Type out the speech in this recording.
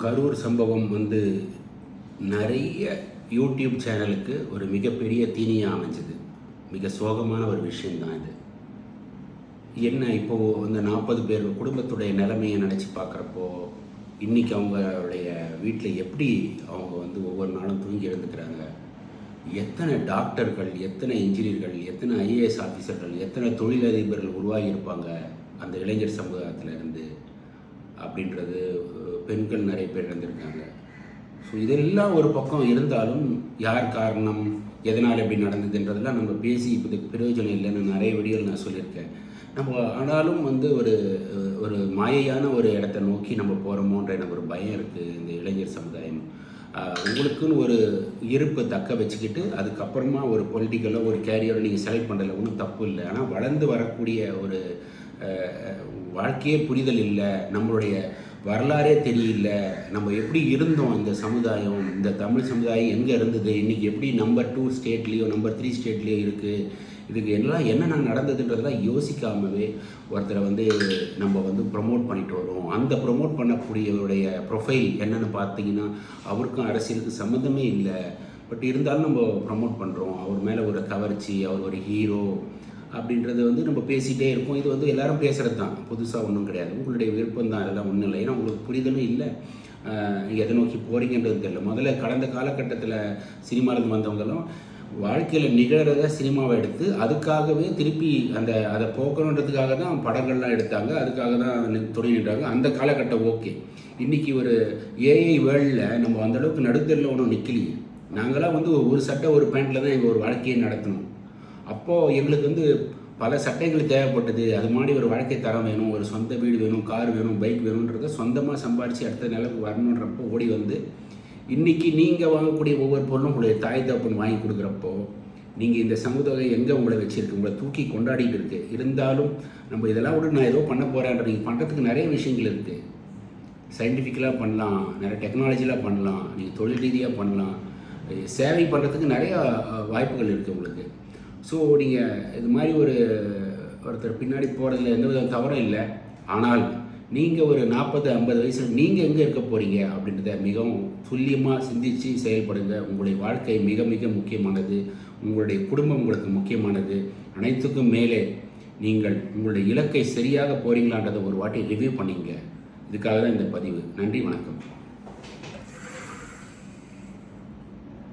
கரூர் சம்பவம் நிறைய யூடியூப் சேனலுக்கு ஒரு மிகப்பெரிய தீனியாக அமைஞ்சது. மிக சோகமான ஒரு விஷயந்தான் இது. என்ன இப்போது இந்த 40 பேர் குடும்பத்துடைய நிலைமையை நினச்சி பார்க்குறப்போ, இன்றைக்கி அவங்களுடைய வீட்டில் எப்படி அவங்க ஒவ்வொரு நாளும் தூங்கி எழுந்துக்கிறாங்க, எத்தனை டாக்டர்கள், எத்தனை இன்ஜினியர்கள், எத்தனை ஐஏஎஸ் ஆஃபீஸர்கள், எத்தனை தொழிலதிபர்கள் உருவாகியிருப்பாங்க அந்த இளைஞர் சமூகத்தில் இருந்து அப்படின்றது. பெண்கள் நிறைய பேர் இறந்துருக்காங்க. இதெல்லாம் ஒரு பக்கம் இருந்தாலும், யார் காரணம், எதனால் எப்படி நடந்ததுன்றதெல்லாம் நம்ம பேசி இப்போதுக்கு பிரயோஜனம் இல்லைன்னு நிறைய வீடியோவில் நான் சொல்லியிருக்கேன். நம்ம ஆனாலும் ஒரு ஒரு மாயையான ஒரு இடத்த நோக்கி நம்ம போகிறோமோன்ற எனக்கு ஒரு பயம் இருக்குது. இந்த இளைஞர் சமுதாயம் உங்களுக்குன்னு ஒரு இருப்பை தக்க வச்சுக்கிட்டு அதுக்கப்புறமா ஒரு பொலிட்டிக்கலோ ஒரு கேரியரோ நீங்கள் செலக்ட் பண்ணுறதுல ஒன்றும் தப்பு இல்லை. ஆனால் வளர்ந்து வரக்கூடிய ஒரு வாழ்க்கையே புரிதல் இல்லை, நம்மளுடைய வரலாறே தெரியல, நம்ம எப்படி இருந்தோம், இந்த சமுதாயம், இந்த தமிழ் சமுதாயம் எங்கே இருந்தது, இன்றைக்கி எப்படி நம்பர் 2 ஸ்டேட்லேயோ நம்பர் 3 ஸ்டேட்லேயோ இருக்குது, இதுக்கு எல்லாம் என்னென்ன நடந்ததுன்றதெல்லாம் யோசிக்காமவே ஒருத்தரை நம்ம ப்ரொமோட் பண்ணிட்டு வரோம். அந்த ப்ரொமோட் பண்ணக்கூடியவருடைய ப்ரொஃபைல் என்னென்னு பார்த்தீங்கன்னா, அவருக்கும் அரசியலுக்கு சம்மந்தமே இல்லை. பட் இருந்தாலும் நம்ம ப்ரொமோட் பண்ணுறோம். அவர் மேலே ஒரு கவர்ச்சி, அவர் ஒரு ஹீரோ அப்படின்றது நம்ம பேசிகிட்டே இருக்கோம். இது எல்லாரும் பேசுகிறது தான், புதுசாக ஒன்றும் கிடையாது. உங்களுடைய விருப்பம் தான், அதெல்லாம் ஒன்றும் இல்லை. ஏன்னா உங்களுக்கு புரிதலும் இல்லை, எதை நோக்கி போகிறீங்கன்றது தெரியல. முதல்ல கடந்த காலகட்டத்தில் சினிமாவிலேருந்து வந்தவங்களும் வாழ்க்கையில் நிகழறத சினிமாவை எடுத்து அதுக்காகவே திருப்பி அதை போக்கணுன்றதுக்காக தான் படங்கள்லாம் எடுத்தாங்க, அதுக்காக தான் தொடங்கிட்டாங்க. அந்த காலகட்டம் ஓகே. இன்றைக்கி ஒரு ஏஐ வேர்ல்டில் நம்ம அந்தளவுக்கு நடுத்தரில் ஒன்றும் நிற்கலையே. நாங்களாம் ஒரு சட்டை ஒரு பேண்ட்டில் தான் எங்கள் ஒரு வாழ்க்கையை நடத்தணும். அப்போது எங்களுக்கு பல சட்டைகள் தேவைப்பட்டது. அது மாதிரி ஒரு வாழ்க்கை தரம் வேணும், ஒரு சொந்த வீடு வேணும், கார் வேணும், பைக் வேணுன்றதை சொந்தமாக சம்பாரித்து அடுத்த நிலைக்கு வரணுன்றப்போ ஓடி இன்றைக்கி நீங்கள் வாங்கக்கூடிய ஒவ்வொரு பொருளும் உங்களுடைய தாய் தகப்பன் வாங்கி கொடுக்குறப்போ, நீங்கள் இந்த சமுதாயம் எங்கே உங்களை வச்சுருக்கு, உங்களை தூக்கி கொண்டாடிட்டு இருக்குது. இருந்தாலும் நம்ம இதெல்லாம் விட நான் ஏதோ பண்ண போகிறேன்ற நீங்கள் பண்ணுறதுக்கு நிறைய விஷயங்கள் இருக்குது. சயின்டிஃபிக்கலாக பண்ணலாம், நிறைய டெக்னாலஜிலாம் பண்ணலாம், நீங்கள் தொழில் ரீதியாக பண்ணலாம், சேவை பண்ணுறதுக்கு நிறையா வாய்ப்புகள் இருக்குது உங்களுக்கு. நீங்கள் இது மாதிரி ஒருத்தர் பின்னாடி போகிறதுல எந்த வித தவறும் இல்லை. ஆனால் நீங்கள் ஒரு 40-50 வயசில் நீங்கள் எங்கே இருக்க போகிறீங்க அப்படின்றத மிகவும் துல்லியமாக சிந்தித்து செயல்படுங்க. உங்களுடைய வாழ்க்கை மிக மிக முக்கியமானது. உங்களுடைய குடும்பம் உங்களுக்கு முக்கியமானது. அனைத்துக்கும் மேலே நீங்கள் உங்களுடைய இலக்கை சரியாக போகிறீங்களான்றதை ஒரு வாட்டி ரிவ்யூ பண்ணிங்க. இதுக்காக தான் இந்த பதிவு. நன்றி, வணக்கம்.